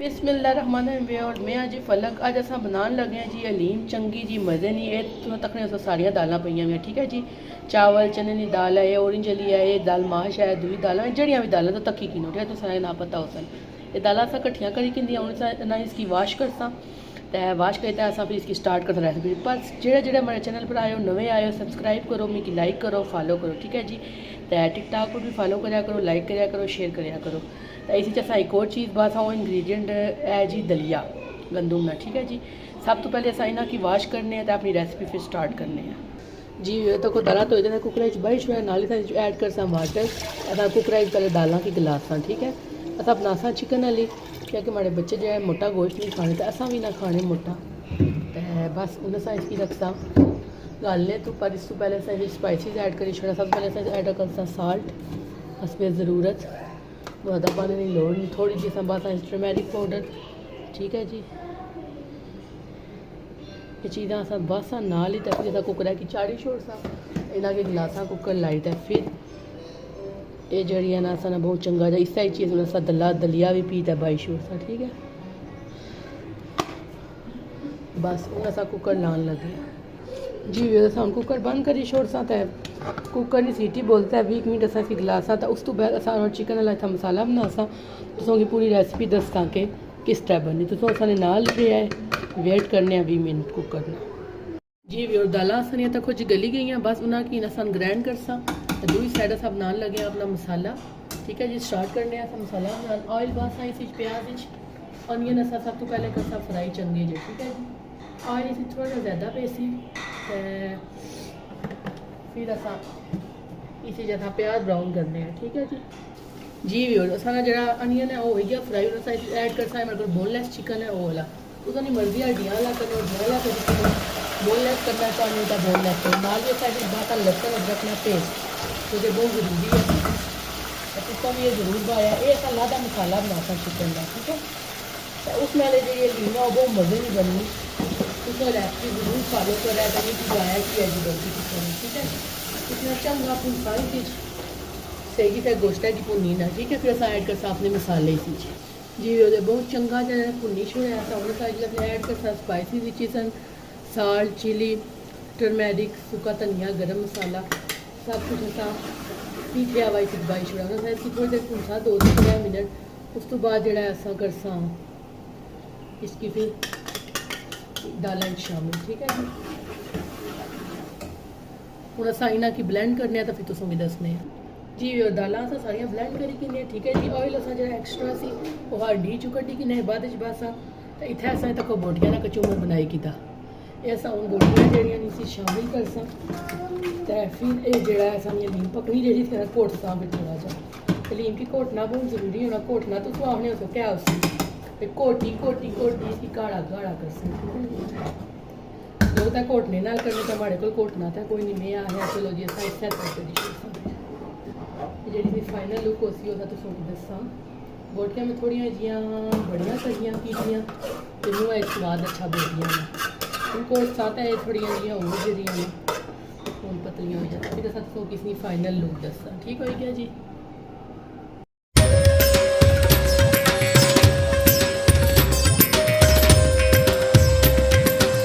बिस्मिल्लाहिर्रहमानिर्रहीम। मैं जी फलक अज अस बनाने लगे हैं जी हलीम चंगी जी मज़े नहीं है तुम तकने उस सारिया दाल पई हुई ठीक है जी। चावल चने की दाल है, ऑरेंज वाली है, ये दाल माश है, दूई दाल है, जड़ियाँ भी दाल तो तक्की की ठीक है, तो सारे ना पता हो सन ये दाल अस कट्ठियाँ करी कि ना इसकी वाश करसा तो वाश करते हैं फिर इसकी स्टार्ट करते रेसिपी। पर जेड़े मेरे चैनल पर आए हो नवे आए हो सब्सक्राइब करो, मिगी लाइक करो, फॉलो करो ठीक है जी। तो टिकटॉक पर भी फॉलो कराया करो, लाइक कराया करो, शेयर कराया करो। तो इसी असा एक और चीज़ बस वो इंग्रेडिएंट है जी दलिया गंदम ना ठीक है जी। सब तो पहले असा इन्हों की वाश करने हैं तो अपनी रेसिपी फिर स्टार्ट करने हैं जी। तो को दाल तो कुकर बही छुआ नाल ऐड कर सा वाटर असा कुकर पहले दालों की गिलासा ठीक है। असा बनासा चिकन वाली क्योंकि हमारे बच्चे जो है मोटा गोश्त नहीं खाने तो असा भी ना खाने मोटा तो बस उन्हें सा इसकी रखसा गालने तो पर इस पहले असा स्पाइसिस ऐड करी छोड़ा। सबसे पहले असा ऐड कर साल्ट हसबे ज़रूरत, ज़्यादा पानी की लोड़ नहीं, थोड़ी जी बस टर्मेरिक पाउडर ठीक है जी। ये चीज़ा अस बस नाल ही तक जैसा कुकर की चाड़ी छोड़ सा इन्हों के गिलासा कुकर लाई तो फिर ये जड़ियाँ ना असा बहुत चंगा जा इस चीज़ में असा दलिया भी पीता बाई छोड़ सा ठीक है। बस हूँ असा कुकर लान लगे जी। हम कुकर बंद करी छोड़ सा तो कुकर की सीटी बोलता है 20 मिनट असा गिलासा तो उस तो बाद असा चिकन वाला इतना मसाला बना सा तुसों की पूरी रेसिपी दसा कि किस तरह बनी तुसों असाने नाल रहा है वेट करने 20 मिनट कुकर ना जी। और दाल असानिया तक जी गली गई हैं बस उन्हें की असा ग्रैंड कर सा दूसरी साइड असा बनाने लगे अपना मसाला ठीक है जी। स्टार्ट करने असा मसाला बनाना ऑयल बस इस प्याज अनियन असा सब तो पहले करसा फ्राई चंगे जी ठीक है जी। ऑयल इस थोड़ा ज़्यादा पेसी फिर असा इसी जैसा प्याज ब्राउन करने हैं ठीक है जी। जी भी और असा जो अनियन है वो हो गया फ्राई और ऐड कर सा मेरे को बोनलेस चिकन है वो वाला तो अपनी मर्जी हड्डियाँ वाला करना वाला कर बोनलेस करना चाहने का बोनलेस करो नाल भी साइड बात लसन अदरक ना पेस्ट तो ये बहुत ज़रूरी है इसका भी ये ज़रूर पाया ये असा लादा मसाला बनाता चिकन का ठीक है। तो उस नाले जी लीना वो बहुत मज़े नहीं बननी उसमें रेसिपी ज़रूर फॉलो करा कभी गाया कि है जी गलती चिकन ठीक है। इतना चंगा अपन सारी चीज़ सही फिर गोश्त की भुनी ना ठीक है। फिर अस ऐड कर अपने मसाले इसी जी वो बहुत चंगा जो भुनी छोड़ा था उन्हें साइड ऐड कर spicy chicken salt chilli turmeric सूखा धनिया गरम मसाला सब कुछ असा पीछे हवाई सिदबाई छोड़ा उन्हें इसकी थोड़ी देर भुनसा 2 से 3 मिनट उस तो बाद जो असा करसा इसकी फिर दालें शामिल ठीक है जी। हूँ असा इन्हों की ब्लेंड करने तो फिर तुसों भी दसने जी। और दालां अस सारिया ब्लेंड करी कि ठीक है जी। ऑयल असा जो एक्सट्रा सी वो हड्डी चू कड्डी कि बाद बस तो इतने असा तक बोटियां का कचूमर बनाई किता ये असा हूँ बोटियां जड़ियाँ शामिल कर सा तो फिर ये जड़ा असा लीम पकनी जी घोट सा फिर थोड़ा जा लीम की घोटना बहुत जरूरी होना घोटना तो आखने उसको क्या उसी घोटी घोटी घोटी इसकी गाढ़ा गाढ़ा कर सकते जो तो घोटने नाल करने तो हमारे को घोटना था कोई नहीं मैं आया चलो जी असा इस जी फाइनल लुक उसी होता तो सोच दसा बोटियां में थोड़िया जियाँ बड़िया करियाँ कीटियाँ तो मूँह एक स्वाद अच्छा बोलियाँ घोट सा तो थोड़िया जियाँ हो जड़ियाँ हूँ पतलियाँ हो जाती फिर असा तो किसी फाइनल लुक दसा ठीक हो गया जी।